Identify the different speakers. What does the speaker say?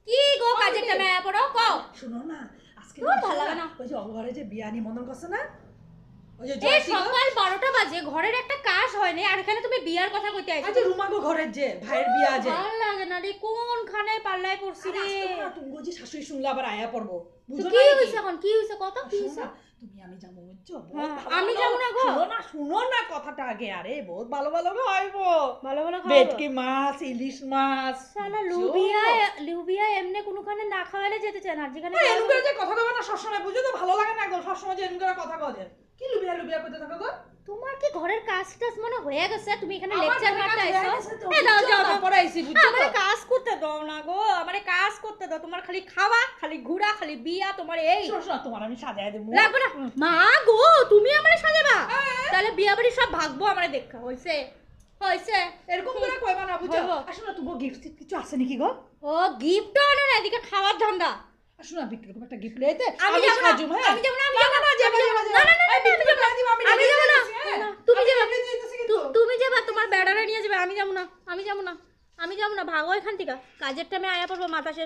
Speaker 1: কি গো কাজের টাইমে আয়া পড়ো কও
Speaker 2: শুনো না আজকে
Speaker 1: তোর ভালো লাগে না
Speaker 2: ওই যে অঘরে যে বিয়া নিমন্ত্রণ করছে না ওই যে
Speaker 1: এই
Speaker 2: জয়সী গো
Speaker 1: সকাল 12টা বাজে ঘরের একটা কাজ হয়নি আর এখানে তুমি বিয়ার কথা কইতে আইছো
Speaker 2: আজ রুমাগো ঘরের যে ভাইয়ের বিয়া যে
Speaker 1: ভালো লাগে না রে কোনখানে পাল্লায় পড়ছি রে
Speaker 2: তুমি যে শাশুড়ি শুনলে আবার আয়া পড়বো
Speaker 1: তো
Speaker 2: বুঝো
Speaker 1: কি
Speaker 2: না
Speaker 1: হইছে এখন কি হইছে কত কি হইছে
Speaker 2: তুমি আমি যাবো বুঝছো
Speaker 1: আমি যাবো না গো
Speaker 2: শুনো না কথাটা আগে আরে বহুত ভালো ভালো খাইবো
Speaker 1: ভালো ভালো খাও
Speaker 2: ভেটকি মাছ ইলিশ মাছ
Speaker 1: শালা লুবিয়া এমনি কোনখানে না খাওয়ালে যেতে চায় না যেখানে
Speaker 2: এরকম করে যে কথা কবে না সবসময় বুঝো তো ভালো লাগে না গো সবসময় যে এরকম করে কথা কবে কি লুবিয়া লুবিয়া করতে থাকো গো
Speaker 1: তোমার কি ঘরের কাজ টাজ মনে হয়ে গেছে তুমি এখানে লেকচার মারতে আইছো
Speaker 2: এ দাও যাও তারপরে আইছি বুঝছো
Speaker 1: আমারে কাজ করতে দাও না গো আমারে কাজ করতে দাও তোমার খালি খাওয়া খালি ঘোরা খালি বিয়া তোমার এই
Speaker 2: শোনো তোমার আমি সাজায় দেব
Speaker 1: লাগবে না মা গো তুমি আমারে সাজাবা তাহলে বিয়া বাড়ি সব ভাগবো আমারে দেখা হইছে হইছে
Speaker 2: এরকম করে কইবা না বুঝছো
Speaker 1: হইবো।
Speaker 2: আসলে তুমি গিফট কিছু আছে নাকি গো
Speaker 1: ও গিফট আনো না এদিকে খাওয়ার ধান্দা
Speaker 2: আসলে না বিক্রি একটা গিফট লইতে
Speaker 1: আমি যাব না
Speaker 2: সাজুম হ্যাঁ
Speaker 1: আমি যাব না আমি যাব না
Speaker 2: যাবা
Speaker 1: না না না
Speaker 2: এই বিক্রি করে দিব
Speaker 1: আমি যাব না তুমি যাবা
Speaker 2: যাবা
Speaker 1: তুমি যাবা তোমার বেড়ারে নিয়ে যাবে আমি যাব না আমি যাব না ভাগো এখান থেকে কাজের টাইমে আয়া পড়বো মাথা শেষ